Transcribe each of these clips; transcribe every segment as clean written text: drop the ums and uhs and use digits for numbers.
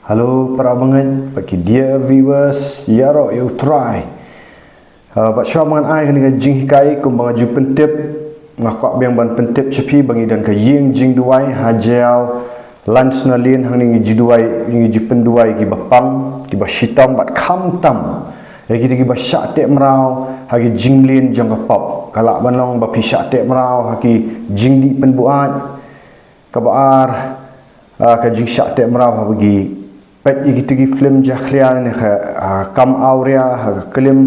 Halo para bangat, bagi dear viewers, yaro you try. Bat syam mangan ai kan jing hikai kum bang ju pentip ngakak biang ban pentip cepi bangi dan ka ying jing duai hajau lunch na lin hang ni ji duai ni ji penduai ki bapam ki ba shitam bat kham tam. Ya kita ki ba syak tek merau hagi jing lin jang ka pop. Kalak banong ba pi syak tek merau hagi jing di penbuat ka baar ka jing syak tek merau bagi pet iki tigi film jakhlian ne kam aurea ha kelim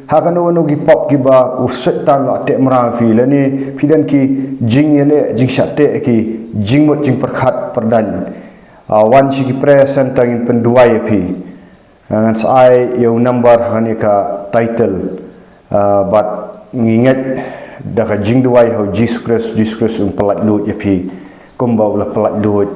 ha kanu no gi pop gi ba uset tan la te mra fi le ni pidan ki jing yele jing shatte ki jing mot jing perkhat perdan wan chi ki present tangin penduai pi ngan sai yo number hani ka title but nginget da ka jing duai ho Jesus Christ pelat lut ya pi kumba ula pelat lut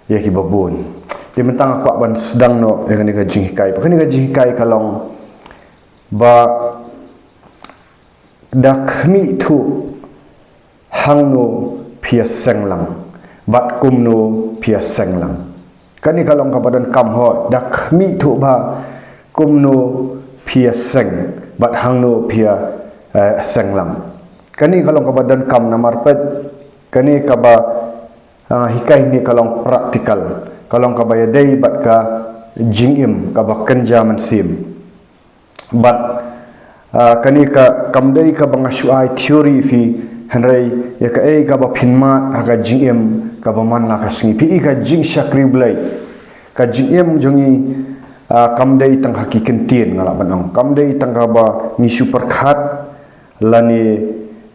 ya ki babun di mentang aku ban sedang no yang ni gajing hikai pakai ni gajing hikai kalong ba dak mi tu hang no pia senglang bat kum no pia senglang kan ni kalong kabadan kam ho dak mi tu ba kum no pia seng bat hang no pia senglang kan ni kalong kabadan kam namar pet kan ni kaba hikai ni kalong praktikal kalong ka bayadai bat ka jingim ka bakan zaman sim bat kani ka kamdai ka bangashuai theory fi hanrai ya ka ka ba phinma aga jingim ka baman la ka singi pi ka jing shakri blai ka jingim jongi kamdai tang hakikin tin ngala banong kamdai tang ka ba ni super khat lani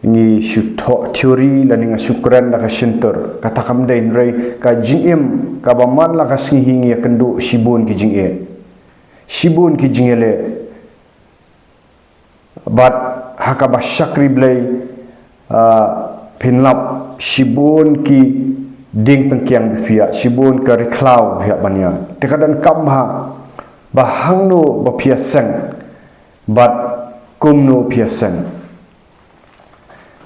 ni syutho teori lani nga syukran la ka shinter kata kamdai nrai ka jingim ka baman la ka singi ya kendu shibun ki jinge shibun ki jingele bat hakaba shakri blai pinlap shibun ki ding pengkiang bifia shibun ka riklau bia bania tekadan kamha bahangno ba piaseng bat kumno piaseng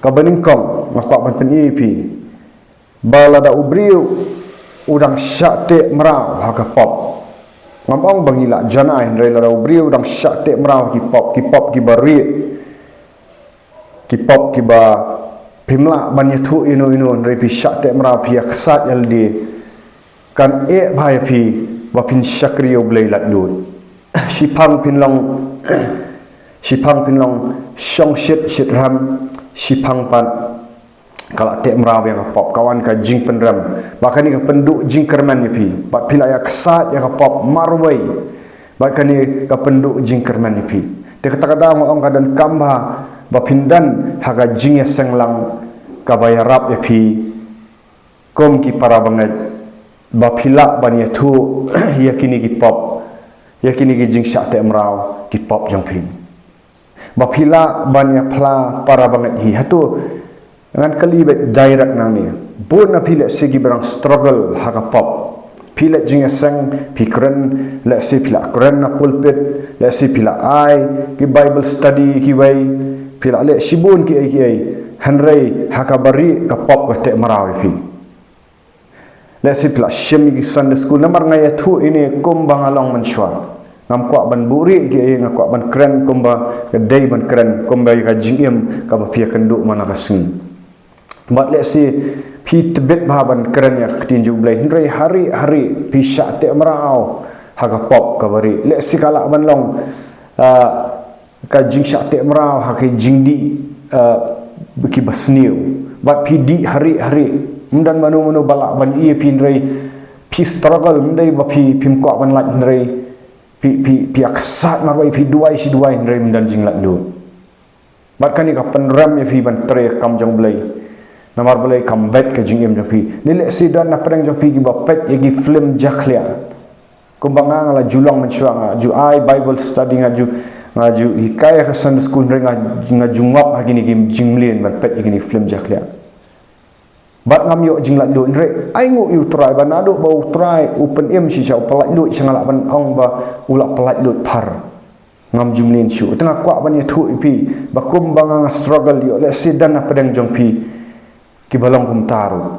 kabaning kong makak ban pen pi balada ubriu udang syakte merau ha ka pop ngambong bangila janai rei la ubriu udang syakte merau ki pop ki bari ki pop ki ba pimla ban yathu ino rei pi syakte merau pi aksat yaldi kan bhai pi ba pin syakriyo blai lat lut sipang pinlong syong shit ram sipang pan kalak tek meraw yang pop kawan ka jing penram bahkan ni ka penduk jing kerman ni pi bat pila ya kesat ya ka pop marwai bahkan ni ka penduk jing kerman ni pi te kata-kata ngong kadan kamba ba pindan haga jing ya senglang ka bayarap ya pi kom ki para banget ba pila ban ya tu yakini ki pop yakini ki jing syak tek meraw ki pop jong pi bapila banyak pla para banget hi hatu dengan kelibet direct nang ni bun na pila segi berang struggle haka pop pila jinga sang pikren la si pila kren na pulpit la si pila ai ki bible study ki wai pila le shibun ki ai hanrei haka bari ka pop ka te marawi pi la si pila shemi ki sunday school namar ngaya thu ini kum bangalong mensywa ngam kwa ban buri ki ngam kwa ban kren kumba kedai ban kren kumba ka jingim ka ba pia kenduk mana ka singi bat le si pi tebet ba ban kren ya tinju blai hindrai hari pi syak te merau ha ka pop ka bari le si kala ban long ka jing syak te merau ha ka jing di beki basniu bat pi di hari mundan manu balak ban ie pi hindrai pi struggle mundai ba pi kwa ban lat hindrai pi aksat marwai pi duai ndrai mendan jinglat du bahkan ni ka penram ya pi ban tre kam jong blai namar blai kam bet ke jingim jong pi ni le sidan na preng jong pi gi bapet ya gi film jakhlia kumbanga la julang mensuang ju ai bible study ngaju hikayah ka sunday school ndrai ngajungap hagini gi jingmlien ban pet ya gi film jakhlia bat ngam yo jinglat lu ndre ai ngu yu try banado bau try open em si cha pelat lu sangala ban ong ba ula pelat lu par ngam jumlin shu tengah kwa ban ya thu pi ba kum bang struggle yo le sidan na pedang jong pi ki balong kum taru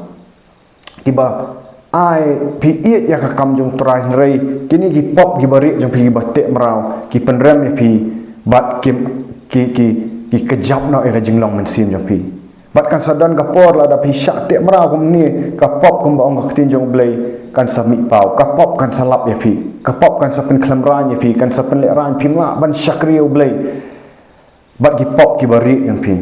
tiba ai pi iet ya ka kam jong trai rei kini gi pop gi bari jong pi batek merau ki penrem ya pi bat ki kejap no e ka jinglong men sim jong pi bat kan sadan ka por la da pi syak tek merau kum ni ka pop kum ba ong ka tin jong blai kan sa mi pau ka pop kan salap ya pi ka pop kan sa pen klam ran ya pi kan sa pen le ran pi ma ban syakriu blai bat ki pop ki bari jong pi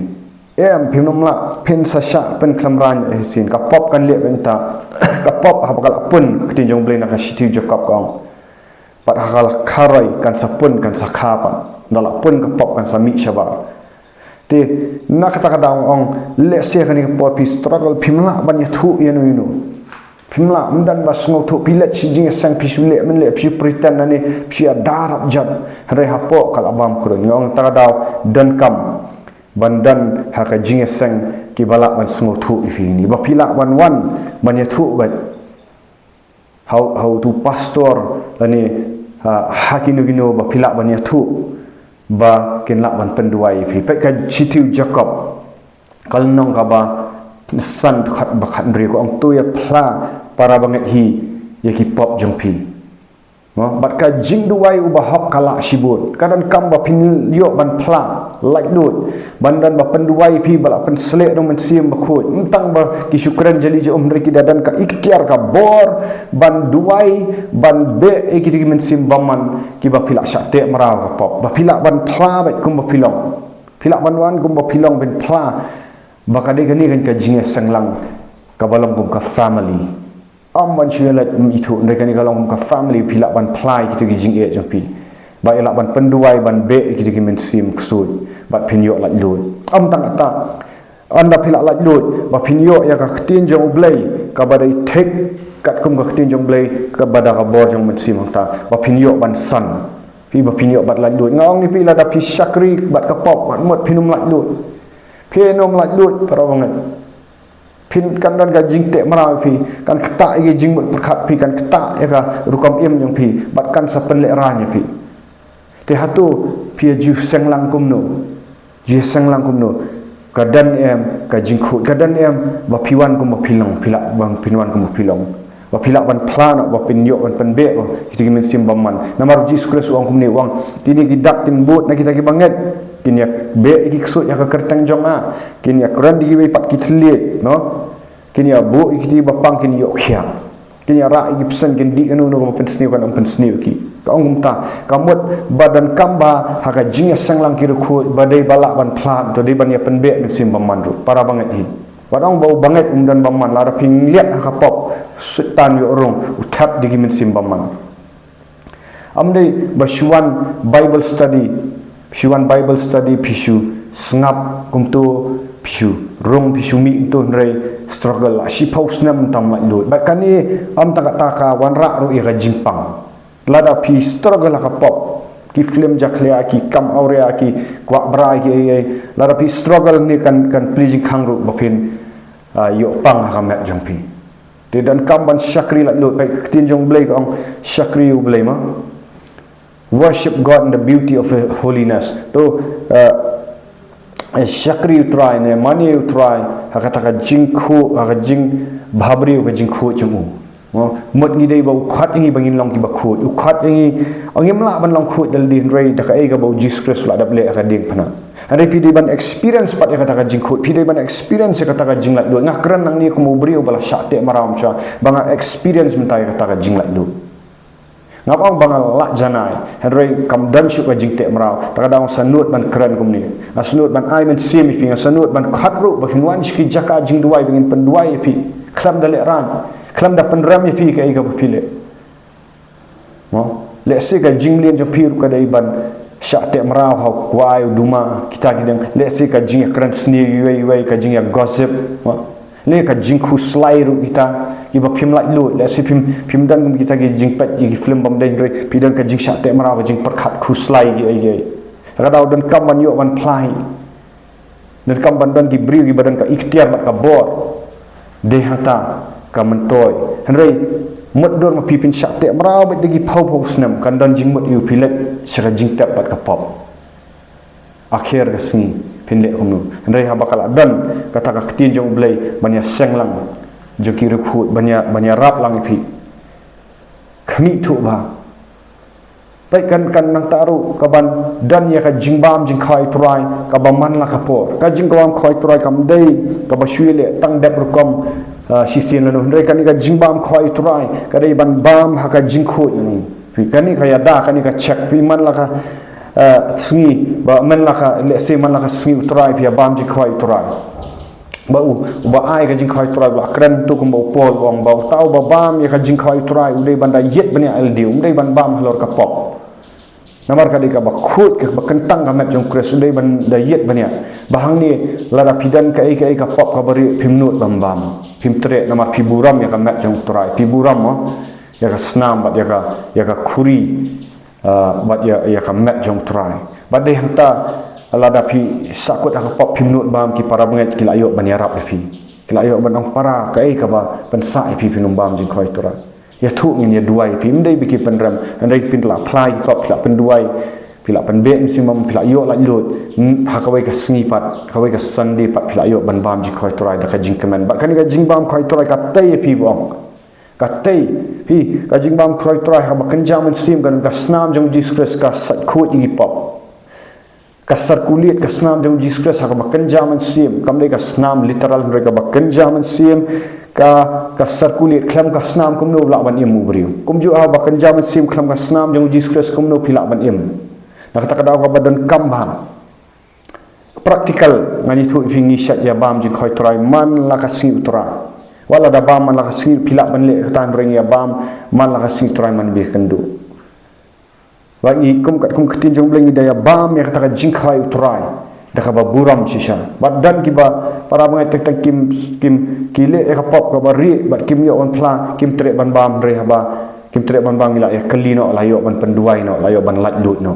phim nom la pin sa sha pen klamran sin ka pop kan le benta ka pop ha bakal pun tin jong blai na ka situ jokap kong pat hakal kharai kan sa pun kan sa khapa dala pun ka pop kan sa mi shaba te na kata kada ong le se kan ka pop struggle phim la ban ya thu yenu yenu phim la mdan ba sngo thu pilet si jing sang pisule men le pi pritan na ni pi darap jat re ha po kal abam kurun ngong ta kada dan kam bandan haka jinge sang ki balak ban sngo thu ni ba pila ban wan ban ya thu ba how to pastor ani hakinu gino ba pila ban ya thu ba ken lak ban penduai pi pe ka chitiu jacob kal nong ka ba san khat ba khat ri ko ong tu ya phla para banget hi ya ki pop jong pi bat ka jing duai uba hak kala sibut kadan kam ba pin yo ban phla like lut bandan ba penduai pi bala pen selek dong men sim ba khut entang ba ki syukran jali je umri ki dadan ka ikhtiar ka bor ban duai ban be e ki men sim baman ki ba pilak syate maraw ka pop ba pilak ban phla bet kum ba pilong pilak ban wan kum ba pilong ben phla ba ka de gani kan ka jing sanglang ka balong kum ka family ban chuelat itu mereka ni kalau ka family pilak ban plai gitu jing e jampi ba elak ban penduai ban be gitu men sim ksud bat pinyo lak lut tang ata anda pilak lak lut ba pinyo ya ka tin jong blai ka badai tek kat kum ka tin jong blai ka bada ka bor jong men sim ta ba pinyo ban san pi ba pinyo bat lak lut ngong ni pi la da pi syakri bat ka pop bat mot pinum lak lut pinom lak lut para banget pin kan dan ga jing tek mara pi kan keta ige jing mut perkhat pi kan keta ya ka rukam im yang pi bat kan sa pen le ranya pi te hatu pi ju seng lang kum no ju seng lang kum no kadan em ka jing khu kadan em ba piwan kum ba pilang pilak bang pinwan kum ba pilong ba pilak ban plana ba pin yo ban pen be ba kita men sim baman namar Jesus Kristus wang kum ni wang tini gidak tin but na kita ki banget kini be iki ksut ya ka kertang jonga kini akran di we pat kitlit no kini abu iki bapang kini yok khia kini ra iki pesen kin di anu no pen sniu kan pen sniu ki ka ong ta kamut badan kamba haka jinga sanglang ki khu badai balak ban phlam to dei ban ya pen be sim baman ru para banget hi wadong bau banget dan baman la ping liat haka pop sutan yo rong utap di min sim baman amdei basuan bible study pisu sngap kumtu pisu rong pisu mi tu rei struggle si paus nam tam lai lut bat kani am tak taka wan ra ru ira jimpang lada pi struggle ka pop ki film jaklia ki kam aurea ki kwa bra ki lada pi struggle ni kan pleasing khang ru bapin yo pang ha mek jong pi te dan kam ban syakri lai lut pai tin jong blai ka ong syakri u blai ma worship God in the beauty of holiness. To syakri utrai ne mani utrai hakata ka jingkhu ka jing bhabri ka jingkhu chumu. Mot ngi dei ba ukhat ngi bangin long ki ba khut ukhat ngi angim la ban long khut dal din rei da ka e ga ba Jesus Christ la dable ka ding phana. Ande pi dei ban experience pat kata ka jingkhu pi dei ban experience kata ka jinglat lu ngakran nang ni ku mo brio bala syate maram cha banga experience mentai kata ka jinglat lu. Ngapang bangal lak janai henry kam dan syuk ka jingte mrau takadang sanut ban keren kumni asnut ban ai men sim pi sanut ban khatru ba hinwan ski jaka jing duai bingin penduai pi klam dale ran klam da penram pi ka iga pile mo le se ka jing lien jo pi ka dai ban syate mrau ha kwai duma kita kidang le se ka jing keren sni yui ka jing ya gossip le ka jing khu slai ru kita ki ba phim lai lu le si phim dan kita ki jing pat ki film bam dai re pidang ka jing sha te mara ka jing perkhat khu slai ki ai ka dau dan kam ban yo ban plai dan kam ban dan ki briu ki badan ka ikhtiar mat ka bor de hata ka mentoi henry mot dor ma pipin sha te mara ba de ki phau snam kan dan jing mot yu pilet sira jing tap pat ka pop akhir ka sni pinle humnu henry ha bakal dan kata ka tin jong blai ban ya senglang joki rekhut banyak rap lang pi kami tu ba pai kan nang taru kaban dan ya ka jingbam jing khai turai ka baman la kapor ka jingbam khai turai kam dei ka bashuile tang dep rukom sisin lanu ndai kan ka jingbam khai turai ka dei ban bam ha ka jingkhu ni pi kan ni ka yada kan ni ka check pi man la ka sngi ba man la ka le se man la ka sngi turai pi bam jing khai turai ba ai ka jing khai turai ba kran tu kum ba pol wang ba tau ba bam ya ka jing khai turai udai banda yet bani aldi udai ban bam halor ka pop namar ka dika ba khut ka ba kentang ka map jong kres udai ban da yet bani bahang ni lara pidan ka ai ka pop ka bari pimnut bam pim tre namar pi buram ya ka map jong turai pi buram mo ya ka snam ba ya ka khuri ba ya ka map jong turai ba dei hanta lada pi sakut ka pop pimnut bam ki para banget ki layok ban yarap pi ki layok ban ong para ka ai ka ba pensa pi pinum bam jing khoi turai ya thu ngin ya duai pi mdei biki penram andai pin la plai pop la penduai pila penbe simam pila yo la lut ha ka wai ka sngi pat ka wai ka sandi pat pila yo ban bam jing khoi turai da ka jing kemen ba kan ka jing bam khoi turai ka tai pi bong ka tai pi ka jing bam khoi turai ha ba kan jaman sim kan ka snam jong Jesus ka sat khut gi pop kasar kulit ka snam jong Jesus Christ ha ba kan jaman sim kam dei ka snam literal mereka ba kan jaman sim ka kasar kulit klam ka snam kum no la ban im mubriu kum ju ha ba kan jaman sim klam ka snam jong Jesus Christ kum no pila ban im na kata kada ka badan kam bam praktikal ngani thu pingi shat ya bam jing khoi turai man la ka sing utra wala da bam man la ka sing pila ban le tan reng ya bam man la ka sing turai man bi kendu bagi kum ketin jong blengi daya bam ya kata jing khai utrai da ka buram sisa badan ki ba para mengai tek kim kile e ka pop ka bari bat kim yo on pla kim tre ban bam re ba kim tre ban bang ila ya kelino la yo ban penduai no la yo ban lat lut no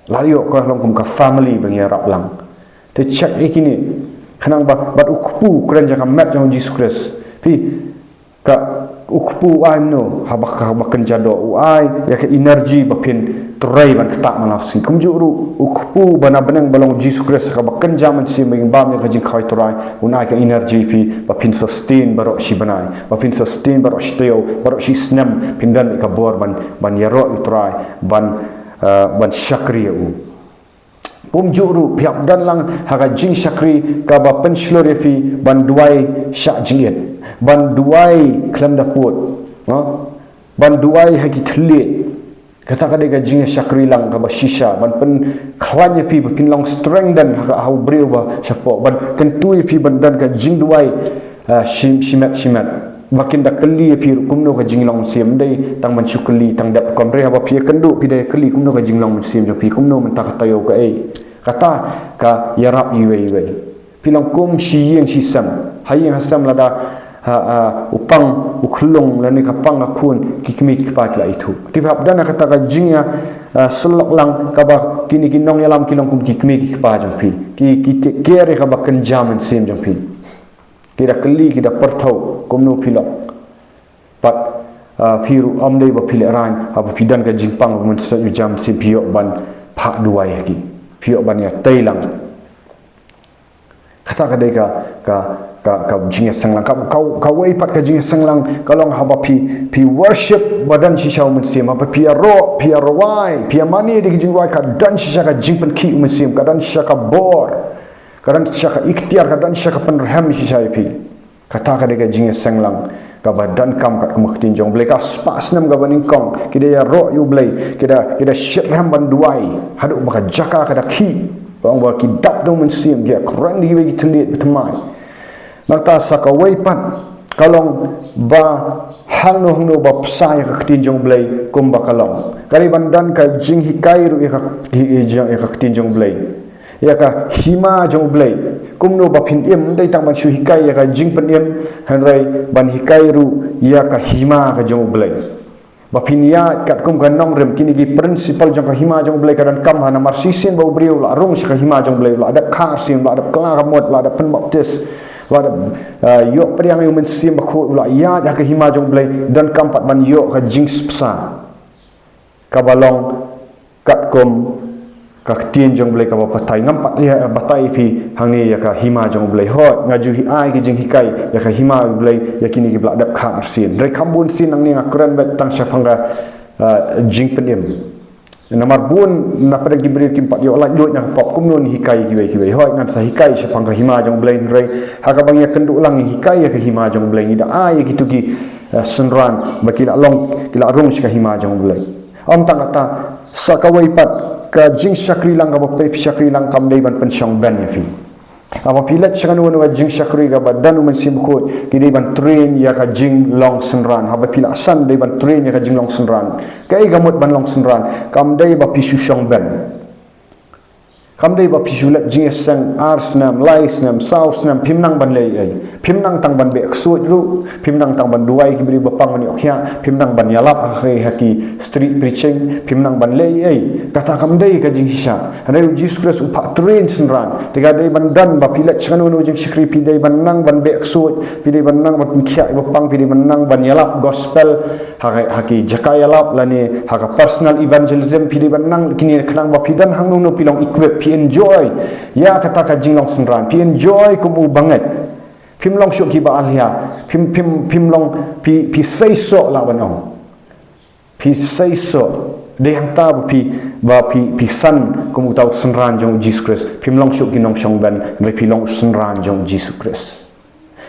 la yo ko long kum ka family bang ya rap lang te check ikini khanang ba bat ukpu kren ja ka map jong Jesus Christ pi ka ukpu ai no habak jado ai ya ke energy bapin turai ban ketak malak sing kumjuru ukpu bana benang balong Jesus Christ ka bakan jaman si meng bam ya kajing khai turai unai ka energy pi bapin sustain barok si banai bapin sustain barok steo barok si snam pindan ka bor ban yaro turai ban syakri u kumjuru piap dan lang haga jing syakri ka ba penslor fi ban duai syak jinget ban duai klam daput ban duai haki thlit kata kada ga jing syakri lang ka ba shisha ban pen klanya pi pin long strengthen ha hau breu ba syapo ban kentui pi ban dan ka jing duai shimat makin da kali pi kumno ka jing long sim dei tang man chukli tang dap kom re ba pi kendu pi dei kali kumno ka jing long sim jo pi kumno man tak tayo ka ei kata ka yarap iwei pi long kum shi yeng shi sam hayeng hasam lada upang uklong lani kapang akun kikmik pa kila itu tibhap dana kata ka jingya selok lang ka ba kini kinong yalam kilong kum kikmik pa jang pi ki kere ka ba kenjaman sim jang pi kira keli kita pertau komno pilok pat piru amdei ba pile ran apa pidan ka jingpang mun sa jam sim piok ban pak duai ki piok ban ya tailang kata ka dei ka jingya sanglang ka wei pat ka jingya sanglang kalong haba pi worship badan shisha umsim apa pi rawai pi mani di jingwai ka dan shisha ka jingpen ki umsim ka dan shisha ka bor ka dan shisha ka ikhtiar ka dan shisha ka penraham shisha pi kata ka deka jingya sanglang ka badan kam kat kemaktin jong blai ka spas nam ka baning kong kida ya ro yu blai kida shirham banduai haduk baka jaka ka da ki bang ba ki dap dong mensim dia kran di bagi telit betemai mata saka waipat kalong ba hangno ba psai ka tinjong blai kum ba kalong kali bandan ka jing hikai ru ka tinjong blai ya ka hima jong blai kumno ba phin em dai tang ban shu hikai ya ka jing pen em hanrai ban hikai ru ya ka hima ka jong blai bapinia kat kum kan nong rem kini ki principal jong ka hima jong blai kadan kam hana marsisin bau briu la rung ka hima jong blai la adap khar sim la adap kala kamot la adap pen baptis la adap yo priang yu men sim bakhu la ya ka hima jong blai dan kam pat ban yo ka jing psa ka balong kat kum tien jong blai ka batai ngampat ya batai pi hangni ya ka hima jong blai hot ngaju hi ai ki jing hikai ya ka hima blai ya kini ki blak dap kha arsin rei khambun sin nang ni ngakran bet tang syapanga jing penim nomor bun na pada gibril kimpat yo la dot na pop kumnon hikai ki hot ngan sa hikai syapanga hima jong blai rei haka bang ya kenduk lang hikai ya ka hima jong blai ni da ai gitu ki sunran bakila long kila rong ka hima jong blai om tang kata sakawai pat ka jing syakri lang ka bapai syakri lang kam dei ban pensyong ban ya fi apa pilat syakan wa jing syakri ka badan men sim khot ki dei ban train ya ka jing long senran ha ba pila san dei ban train ya ka jing long senran kai gamot ban long senran kam dei ba pisu syong ban kam dei ba pisu lat jing sang arsnam laisnam sausnam pimnang ban lei ai pimnang tang ban be ksut ru pimnang tang ban duai ki beri bapang ni okhya pimnang ban yalap haki street preaching pimnang ban lei ai kata kam dei ka jing hisya reu Jesus Christ upa train senran tiga dei ban dan ba pilat chanu no jing sikri pi dei ban nang ban be ksut pi dei ban nang ban khya bapang pi dei ban nang ban yalap gospel haki jaka yalap lani haka personal evangelism pi dei ban nang kini khnang ba pidan hang no pilong equip pi enjoy ya kata ka jing long senran pi enjoy kumu banget pim long syuk ki ba alia pim long pi sei so la banong pi sei so de yang ta pi san kumu tau senran jong Jesus Christ pim long syuk ki nong syong ban re pi long senran jong Jesus Christ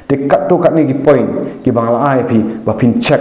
dekat tu kat ni ki point ki bang la ai ba pin check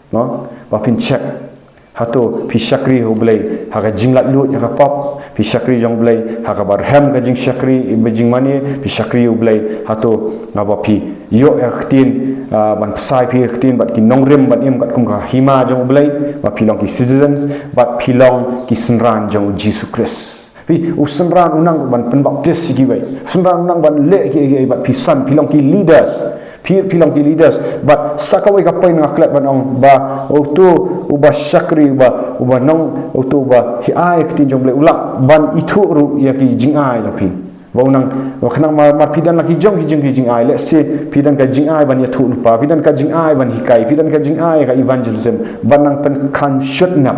no ba pin check hato pi syakri ho blai haka jinglat lut ya ka pop pi syakri jong blai haka barham ka jing syakri bejing mani pi syakri ho blai hato ngaba pi yo ya khtin ban psai pi khtin bat ki nongrem bat im kat kum ka hima jong blai ba pilong ki citizens bat pilong ki senran jong Jesus Christ pi usenran unang ban penbaptis ki bai senran unang ban le ki bat pisan pilong ki leaders pilong ki leaders but sakawai ka poin ngaklat banong ba auto uba syakri uba nong auto uba hi ai ktin jong ble ula ban itu ru ya ki jing ai ya pi ba unang wa khnang ma pidan laki jong ki jing ai let's say pidan ka jing ai ban ya thu lupa pidan ka jing ai ban hikai pidan ka jing ai ka evangelism banang pen kan shut nap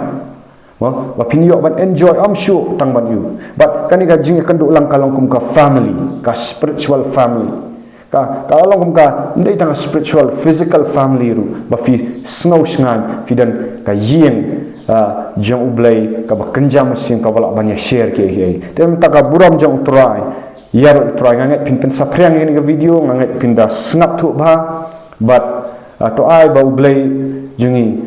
ba pinyo ban enjoy am sure tang ban you but kani ka jing kan du lang kalong kum ka family ka spiritual family kalau long ka ndai tang spiritual physical family ru ba fi snow shngan fi dan ka yeng jong ublai ka ba kenjam mesin ka bala ban ya share ke tem ta ka buram jong try yar try nganget pin sapriang ni ka video nganget pin da snap tu ba but to ai ba ublai jungi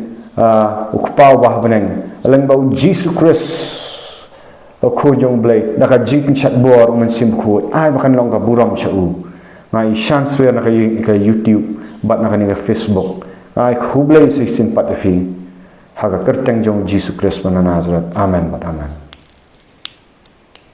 ukpau ba beneng leng ba Jesus Christ ko jong ublai da ka jing pin chat bor men sim ko ai makan long ka buram chau ngai chance wer na ka YouTube bat na ka ni Facebook ai khublai 16 pat fi ha ka kerteng jong Jesus Christ mana Nazareth amen bat amen